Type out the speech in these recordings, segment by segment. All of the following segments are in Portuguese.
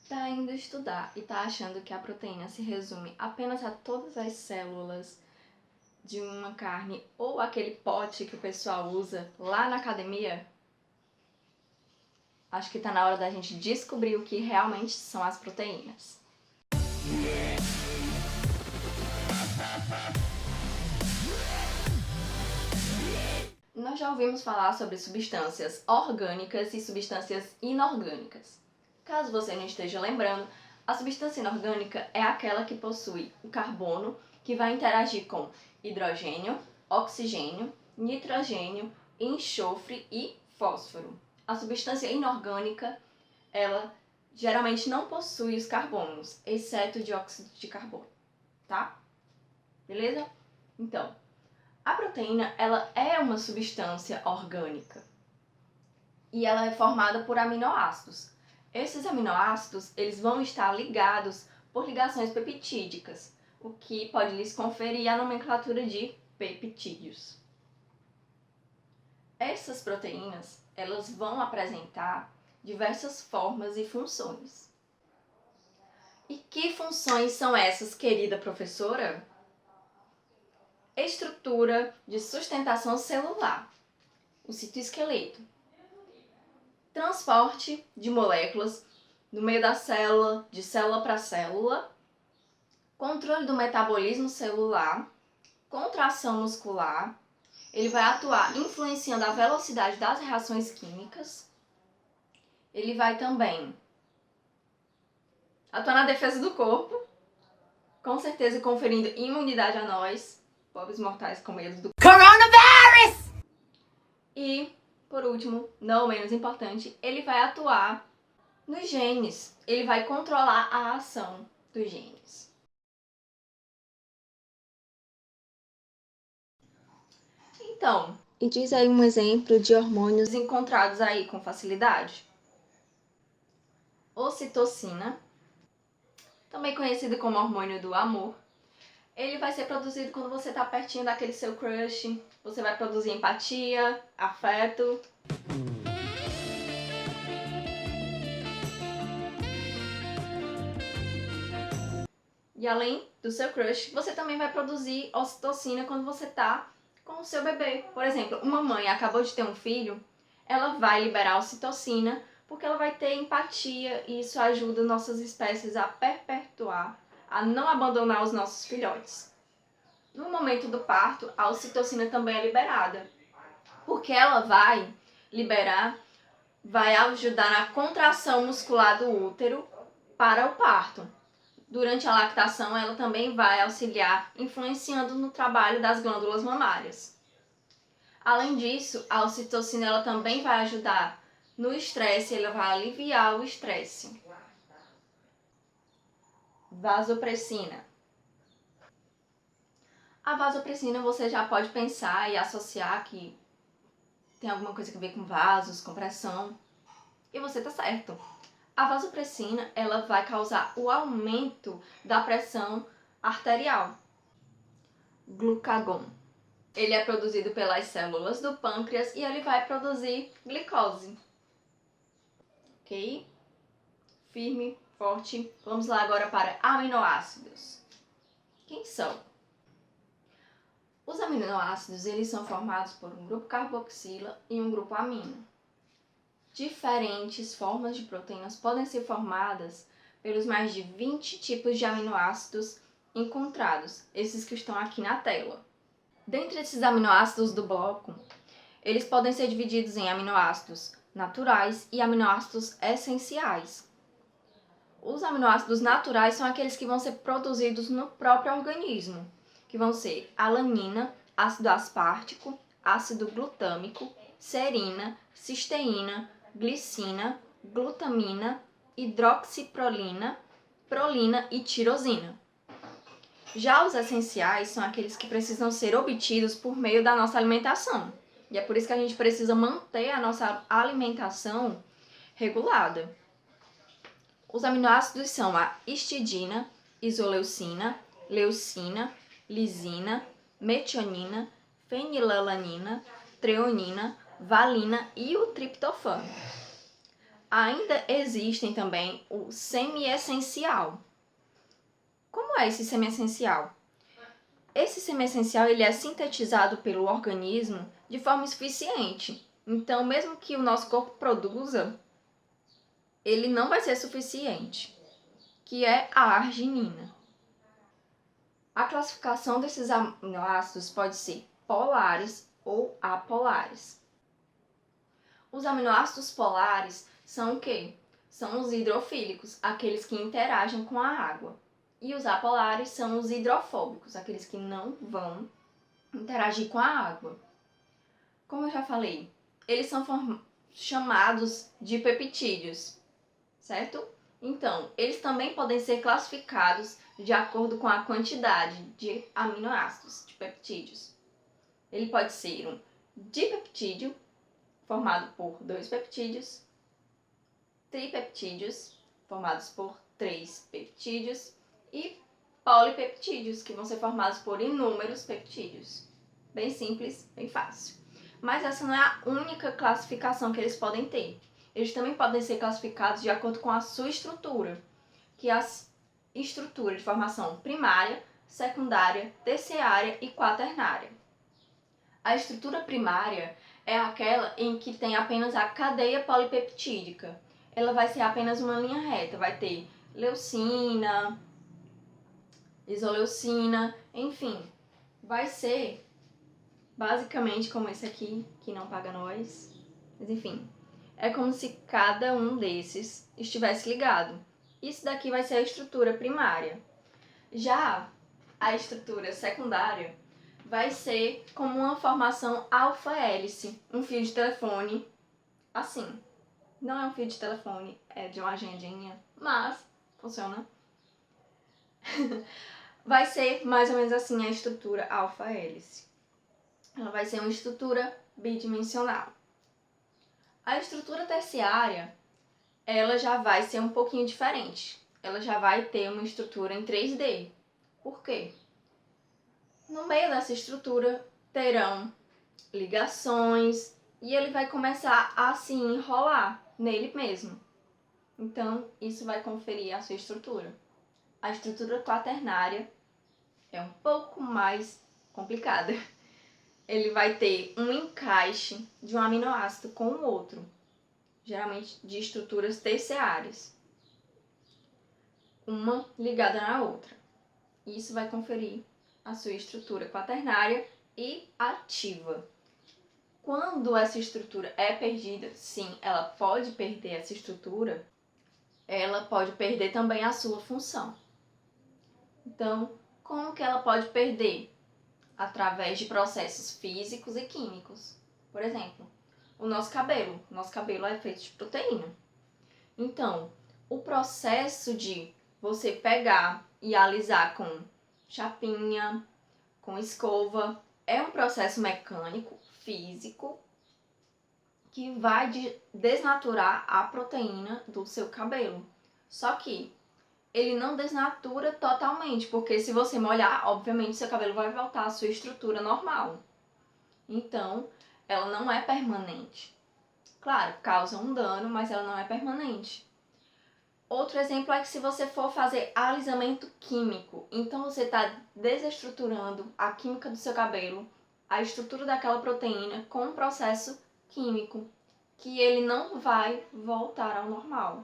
Tá indo estudar e tá achando que a proteína se resume apenas a todas as células de uma carne ou aquele pote que o pessoal usa lá na academia? Acho que tá na hora da gente descobrir o que realmente são as proteínas. Nós já ouvimos falar sobre substâncias orgânicas e substâncias inorgânicas. Caso você não esteja lembrando, a substância inorgânica é aquela que possui o carbono, que vai interagir com hidrogênio, oxigênio, nitrogênio, enxofre e fósforo. A substância inorgânica, ela geralmente não possui os carbonos, exceto o dióxido de carbono, tá? Beleza? Então, a proteína, ela é uma substância orgânica e ela é formada por aminoácidos. Esses aminoácidos, eles vão estar ligados por ligações peptídicas, o que pode lhes conferir a nomenclatura de peptídeos. Essas proteínas, elas vão apresentar diversas formas e funções. E que funções são essas, querida professora? Estrutura de sustentação celular, o citoesqueleto. Transporte de moléculas no meio da célula, de célula para célula. Controle do metabolismo celular. Contração muscular. Ele vai atuar influenciando a velocidade das reações químicas. Ele vai também atuar na defesa do corpo, com certeza conferindo imunidade a nós, pobres mortais com medo do coronavírus! E, por último, não menos importante, ele vai atuar nos genes. Ele vai controlar a ação dos genes. Então, e diz aí um exemplo de hormônios encontrados aí com facilidade. Ocitocina, também conhecido como hormônio do amor. Ele vai ser produzido quando você está pertinho daquele seu crush. Você vai produzir empatia, afeto. E além do seu crush, você também vai produzir ocitocina quando você está com o seu bebê. Por exemplo, uma mãe acabou de ter um filho, ela vai liberar ocitocina porque ela vai ter empatia e isso ajuda nossas espécies a perpetuar, a não abandonar os nossos filhotes. No momento do parto, a ocitocina também é liberada, porque ela vai ajudar na contração muscular do útero para o parto. Durante a lactação, ela também vai auxiliar, influenciando no trabalho das glândulas mamárias. Além disso, a ocitocina ela também vai ajudar no estresse, ela vai aliviar o estresse. Vasopressina. A vasopressina você já pode pensar e associar que tem alguma coisa a ver com vasos, com pressão. E você tá certo. A vasopressina ela vai causar o aumento da pressão arterial. Glucagon. Ele é produzido pelas células do pâncreas e ele vai produzir glicose. Ok? Firme, forte. Vamos lá agora para aminoácidos. Quem são? Os aminoácidos eles são formados por um grupo carboxila e um grupo amino. Diferentes formas de proteínas podem ser formadas pelos mais de 20 tipos de aminoácidos encontrados, esses que estão aqui na tela. Dentre esses aminoácidos do bloco, eles podem ser divididos em aminoácidos naturais e aminoácidos essenciais. Os aminoácidos naturais são aqueles que vão ser produzidos no próprio organismo, que vão ser alanina, ácido aspartico, ácido glutâmico, serina, cisteína, glicina, glutamina, hidroxiprolina, prolina e tirosina. Já os essenciais são aqueles que precisam ser obtidos por meio da nossa alimentação. E é por isso que a gente precisa manter a nossa alimentação regulada. Os aminoácidos são a histidina, isoleucina, leucina, lisina, metionina, fenilalanina, treonina, valina e o triptofano. Ainda existem também o semi-essencial. Como é esse semi-essencial? Esse semi-essencial ele é sintetizado pelo organismo de forma insuficiente. Então, mesmo que o nosso corpo produza, ele não vai ser suficiente, que é a arginina. A classificação desses aminoácidos pode ser polares ou apolares. Os aminoácidos polares são o quê? São os hidrofílicos, aqueles que interagem com a água. E os apolares são os hidrofóbicos, aqueles que não vão interagir com a água. Como eu já falei, eles são chamados de peptídeos, certo? Então, eles também podem ser classificados de acordo com a quantidade de aminoácidos, de peptídeos. Ele pode ser um dipeptídeo, formado por 2 peptídeos, tripeptídeos, formados por 3 peptídeos, e polipeptídeos, que vão ser formados por inúmeros peptídeos. Bem simples, bem fácil. Mas essa não é a única classificação que eles podem ter. Eles também podem ser classificados de acordo com a sua estrutura, que é a estrutura de formação primária, secundária, terciária e quaternária. A estrutura primária é aquela em que tem apenas a cadeia polipeptídica. Ela vai ser apenas uma linha reta, vai ter leucina, isoleucina, enfim, vai ser basicamente como esse aqui, que não paga nós, mas enfim, é como se cada um desses estivesse ligado. Isso daqui vai ser a estrutura primária. Já a estrutura secundária vai ser como uma formação alfa-hélice, um fio de telefone, assim. Não é um fio de telefone, é de uma agendinha, mas funciona. Vai ser mais ou menos assim a estrutura alfa-hélice. Ela vai ser uma estrutura bidimensional. A estrutura terciária, ela já vai ser um pouquinho diferente. Ela já vai ter uma estrutura em 3D. Por quê? No meio dessa estrutura terão ligações e ele vai começar a se enrolar nele mesmo. Então, isso vai conferir a sua estrutura. A estrutura quaternária é um pouco mais complicada. Ele vai ter um encaixe de um aminoácido com o outro, geralmente de estruturas terciárias, uma ligada na outra. Isso vai conferir a sua estrutura quaternária e ativa. Quando essa estrutura é perdida, sim, ela pode perder essa estrutura, ela pode perder também a sua função. Então, como que ela pode perder? Através de processos físicos e químicos. Por exemplo, o nosso cabelo. Nosso cabelo é feito de proteína. Então, o processo de você pegar e alisar com chapinha, com escova, é um processo mecânico, físico, que vai desnaturar a proteína do seu cabelo. Só que ele não desnatura totalmente, porque se você molhar, obviamente seu cabelo vai voltar à sua estrutura normal. Então, ela não é permanente. Claro, causa um dano, mas ela não é permanente. Outro exemplo é que se você for fazer alisamento químico, então você está desestruturando a química do seu cabelo, a estrutura daquela proteína com um processo químico, que ele não vai voltar ao normal.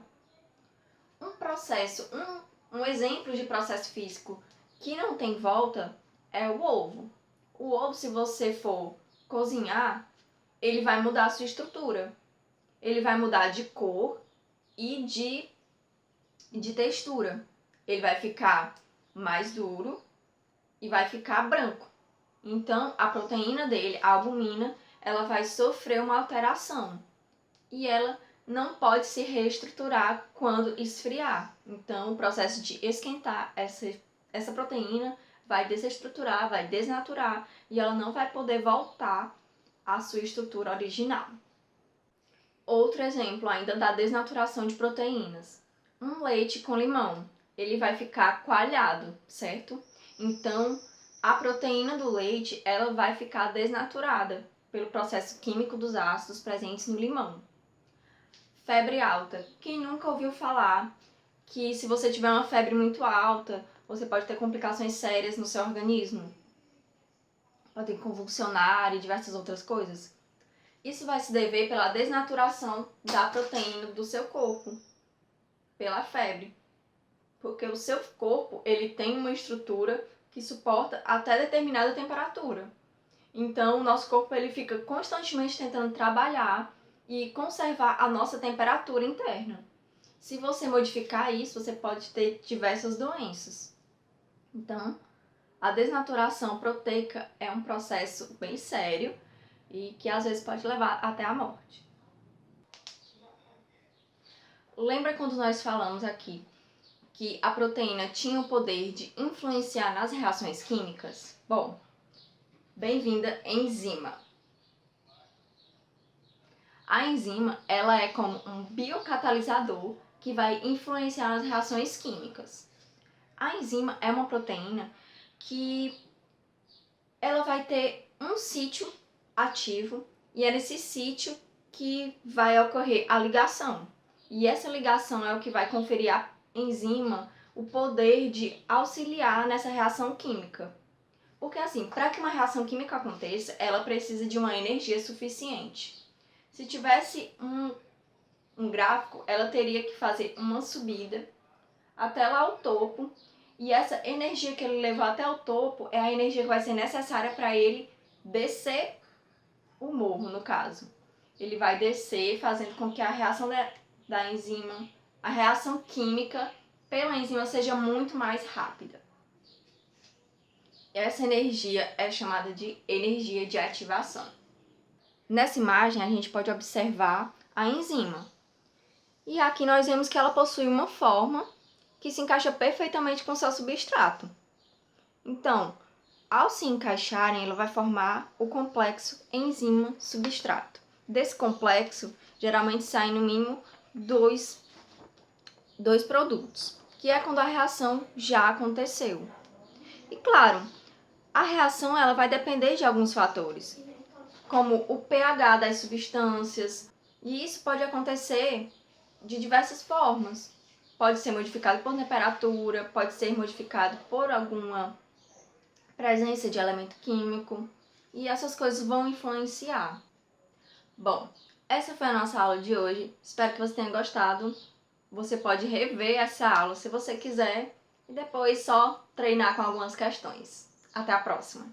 Um exemplo de processo físico que não tem volta é o ovo. O ovo, se você for cozinhar, ele vai mudar a sua estrutura. Ele vai mudar de cor e de textura. Ele vai ficar mais duro e vai ficar branco. Então, a proteína dele, a albumina, ela vai sofrer uma alteração. E ela não pode se reestruturar quando esfriar. Então, o processo de esquentar essa proteína vai desestruturar, vai desnaturar e ela não vai poder voltar à sua estrutura original. Outro exemplo ainda da desnaturação de proteínas. Um leite com limão, ele vai ficar coalhado, certo? Então, a proteína do leite, ela vai ficar desnaturada pelo processo químico dos ácidos presentes no limão. Febre alta. Quem nunca ouviu falar que se você tiver uma febre muito alta, você pode ter complicações sérias no seu organismo? Pode convulsionar e diversas outras coisas. Isso vai se dever pela desnaturação da proteína do seu corpo, pela febre. Porque o seu corpo, ele tem uma estrutura que suporta até determinada temperatura. Então, o nosso corpo ele fica constantemente tentando trabalhar e conservar a nossa temperatura interna. Se você modificar isso, você pode ter diversas doenças. Então, a desnaturação proteica é um processo bem sério e que às vezes pode levar até a morte. Lembra quando nós falamos aqui que a proteína tinha o poder de influenciar nas reações químicas? Bom, bem-vinda enzima. A enzima, ela é como um biocatalisador que vai influenciar nas reações químicas. A enzima é uma proteína que ela vai ter um sítio ativo e é nesse sítio que vai ocorrer a ligação. E essa ligação é o que vai conferir à enzima o poder de auxiliar nessa reação química. Porque assim, para que uma reação química aconteça, ela precisa de uma energia suficiente. Se tivesse um gráfico, ela teria que fazer uma subida até lá ao topo, e essa energia que ele levou até o topo é a energia que vai ser necessária para ele descer o morro, no caso. Ele vai descer, fazendo com que a reação da enzima, a reação química pela enzima seja muito mais rápida. Essa energia é chamada de energia de ativação. Nessa imagem, a gente pode observar a enzima. E aqui nós vemos que ela possui uma forma que se encaixa perfeitamente com seu substrato. Então, ao se encaixarem, ela vai formar o complexo enzima-substrato. Desse complexo, geralmente saem no mínimo dois produtos, que é quando a reação já aconteceu. E claro, a reação ela vai depender de alguns fatores, como o pH das substâncias, e isso pode acontecer de diversas formas. Pode ser modificado por temperatura, pode ser modificado por alguma presença de elemento químico, e essas coisas vão influenciar. Bom, essa foi a nossa aula de hoje. Espero que você tenha gostado. Você pode rever essa aula se você quiser e depois só treinar com algumas questões. Até a próxima!